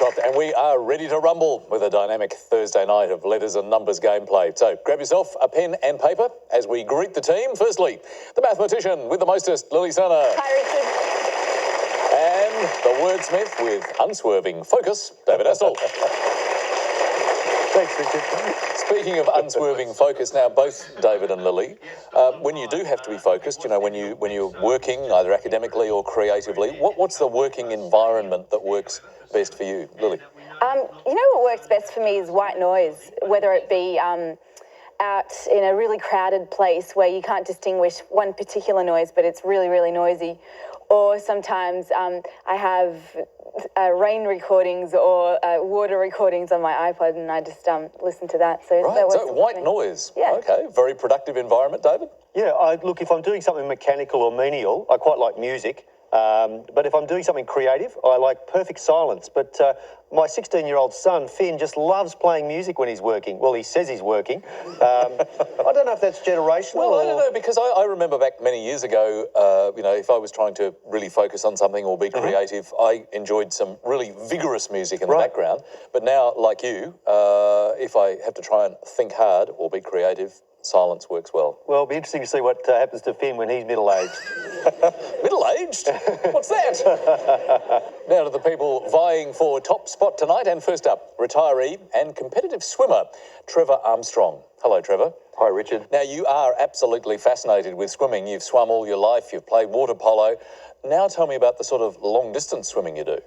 Morecroft, and we are ready to rumble with a dynamic Thursday night of letters and numbers gameplay. So grab yourself a pen and paper as we greet the team. Firstly, the mathematician with the mostest, Lily Serna. Hi, Richard. And the wordsmith with unswerving focus, David Astle. Thanks, Richard. Speaking of unswerving focus, now both David and Lily, when you do have to be focused, you know, when you're working either academically or creatively, what's the working environment that works best for you, Lily? You know what works best for me is white noise, whether it be out in a really crowded place where you can't distinguish one particular noise, but it's really, really noisy. Or sometimes I have rain recordings or water recordings on my iPod, and I just listen to that. So right, that works so white noise. Yeah. Okay, very productive environment, David? Yeah, look, if I'm doing something mechanical or menial, I quite like music. But if I'm doing something creative, I like perfect silence. But my 16-year-old son, Finn, just loves playing music when he's working. Well, he says he's working. I don't know if that's generational. Well, I don't know, because I remember back many years ago, you know, if I was trying to really focus on something or be creative, I enjoyed some really vigorous music in the background. But now, like you, if I have to try and think hard or be creative, silence works well. Well, it'll be interesting to see what happens to Finn when he's middle-aged. Middle-aged? What's that? Now to the people vying for top spot tonight, and first up, retiree and competitive swimmer, Trevor Armstrong. Hello, Trevor. Hi, Richard. Now, you are absolutely fascinated with swimming. You've swum all your life, you've played water polo. Now tell me about the sort of long-distance swimming you do.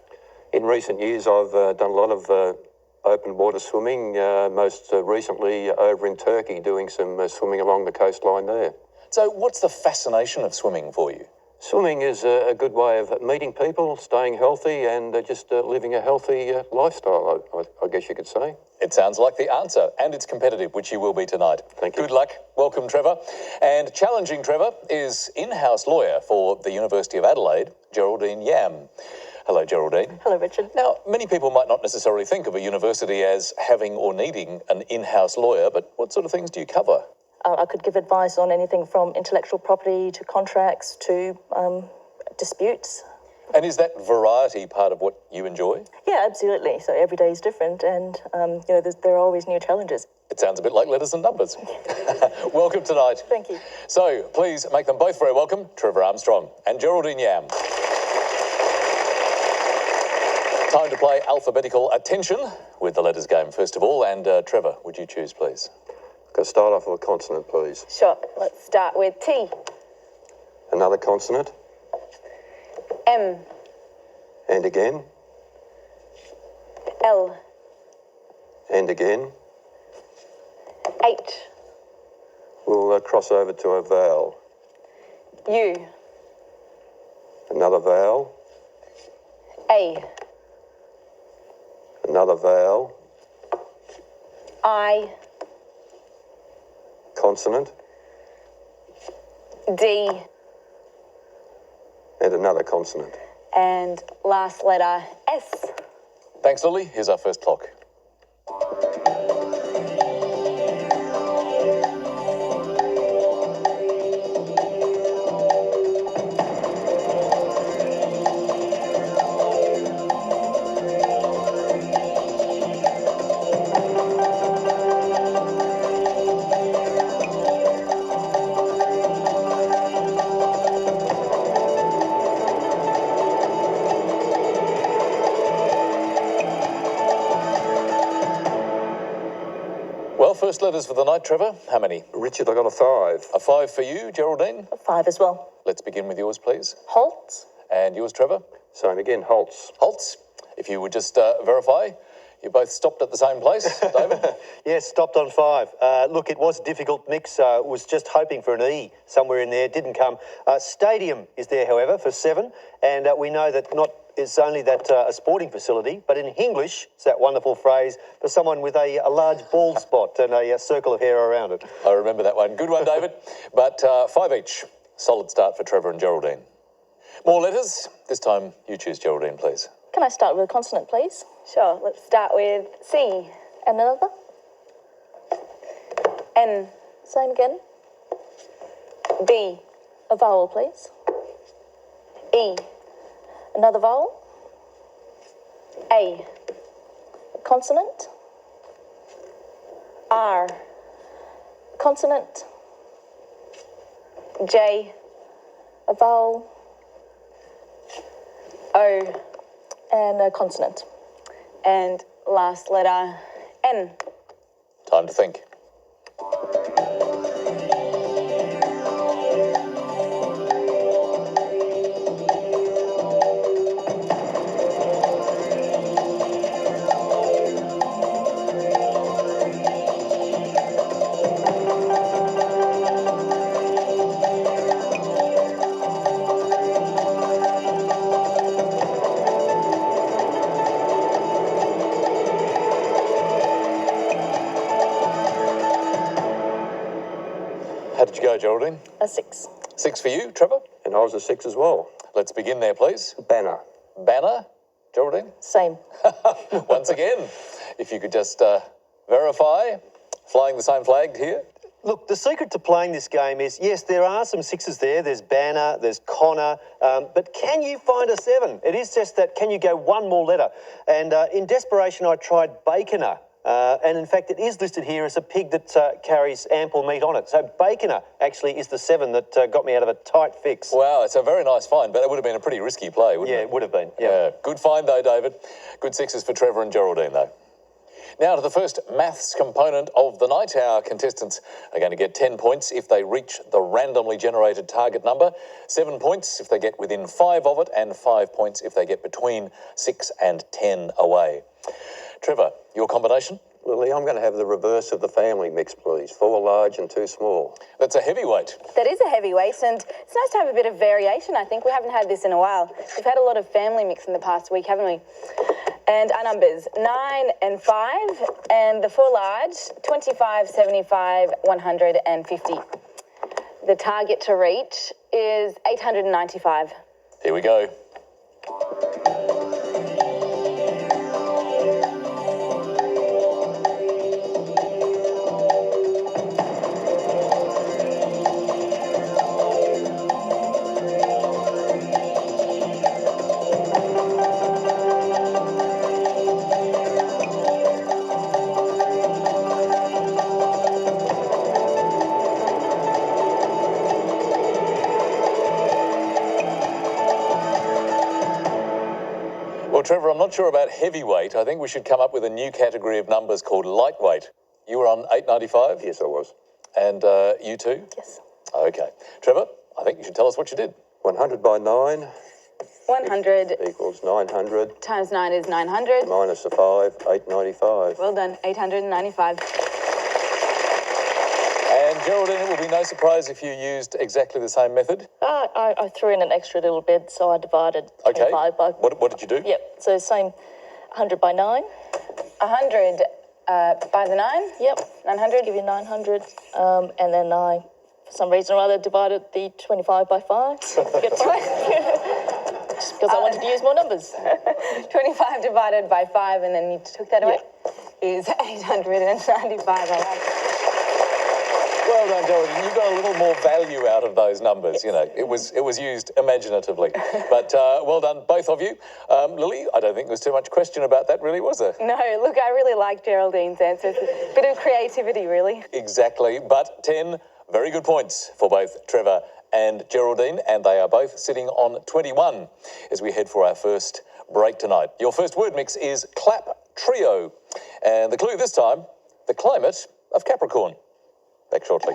In recent years, I've done a lot of open water swimming, most recently over in Turkey, doing some swimming along the coastline there. So what's the fascination of swimming for you? Swimming is a good way of meeting people, staying healthy, and just living a healthy lifestyle, I guess you could say. It sounds like the answer, and it's competitive, which you will be tonight. Thank you. Good luck. Welcome, Trevor. And challenging Trevor is in-house lawyer for the University of Adelaide, Geraldine Yam. Hello, Geraldine. Hello, Richard. Now, many people might not necessarily think of a university as having or needing an in-house lawyer, but what sort of things do you cover? I could give advice on anything from intellectual property to contracts to disputes. And is that variety part of what you enjoy? Yeah, absolutely. So every day is different, and you know, there are always new challenges. It sounds a bit like letters and numbers. Welcome tonight. Thank you. So please make them both very welcome, Trevor Armstrong and Geraldine Yam. Time to play alphabetical attention with the letters game, first of all. And Trevor, would you choose, please? Can I start off with a consonant, please? Sure. Let's start with T. Another consonant. M. And again. L. And again. H. We'll cross over to a vowel. U. Another vowel. A. Another vowel. I. Consonant. D. And another consonant. And last letter, S. Thanks, Lily. Here's our first clock. Well, first letters for the night, Trevor. How many? Richard, I got a 5. A 5 for you, Geraldine. A 5 as well. Let's begin with yours, please. Holtz. And yours, Trevor. Same again, Holtz. Holtz. If you would just verify, you both stopped at the same place, David. Yes, stopped on 5. Look, it was a difficult mix. Was just hoping for an E somewhere in there. Didn't come. Stadium is there, however, for 7. And we know that it's only that a sporting facility, but in English, it's that wonderful phrase for someone with a large bald spot and a circle of hair around it. I remember that one. Good one, David. But 5 each. Solid start for Trevor and Geraldine. More letters. This time you choose, Geraldine, please. Can I start with a consonant, please? Sure. Let's start with C. And another? N. Same again. B. A vowel, please. E. Another vowel. A. Consonant. R. Consonant. J. A vowel. O. And a consonant. And last letter, N. Time to think. How did you go, Geraldine? A 6. 6 for you, Trevor? And I was a 6 as well. Let's begin there, please. Banner. Banner, Geraldine? Same. Once again, if you could just verify, flying the same flag here. Look, the secret to playing this game is, yes, there are some 6s there. There's Banner, there's Connor, but can you find a 7? It is just that, can you go one more letter? And in desperation, I tried Baconer. And in fact, it is listed here as a pig that carries ample meat on it. So Baconer actually is the 7 that got me out of a tight fix. Wow, it's a very nice find, but it would have been a pretty risky play, wouldn't it? Yeah, it would have been. Yeah. Good find, though, David. Good 6s for Trevor and Geraldine, though. Now to the first maths component of the night. Our contestants are going to get 10 points if they reach the randomly generated target number, 7 points if they get within 5 of it, and 5 points if they get between 6 and 10 away. Trevor, your combination? Lily, I'm going to have the reverse of the family mix, please. 4 large and 2 small. That's a heavyweight. That is a heavyweight, and it's nice to have a bit of variation, I think. We haven't had this in a while. We've had a lot of family mix in the past week, haven't we? And our numbers, 9 and 5, and the 4 large, 25, 75, 150. The target to reach is 895. Here we go. Well, Trevor, I'm not sure about heavyweight. I think we should come up with a new category of numbers called lightweight. You were on 895? Yes, I was. And you too? Yes. Okay. Trevor, I think you should tell us what you did. 100 by 9 100 equals 900. times 9 is 900. Minus a 5, 895. Well done, 895. And Geraldine, it will be no surprise if you used exactly the same method. I threw in an extra little bit, so I divided Okay. 25 by... What did you do? Yep, so same 100 by 9. 100 by the 9. Yep. 900. Give you 900. And then I, for some reason or other, divided the 25 by 5. Get it right. Just because I wanted to use more numbers. 25 divided by 5, and then you took that away, is 895. I like. Well done, Geraldine. You got a little more value out of those numbers, you know. It was used imaginatively. But well done, both of you. Lily, I don't think there was too much question about that, really, was there? No, look, I really like Geraldine's answers. A bit of creativity, really. Exactly. But 10 very good points for both Trevor and Geraldine, and they are both sitting on 21 as we head for our first break tonight. Your first word mix is clap trio. And the clue this time, the climate of Capricorn. Back shortly.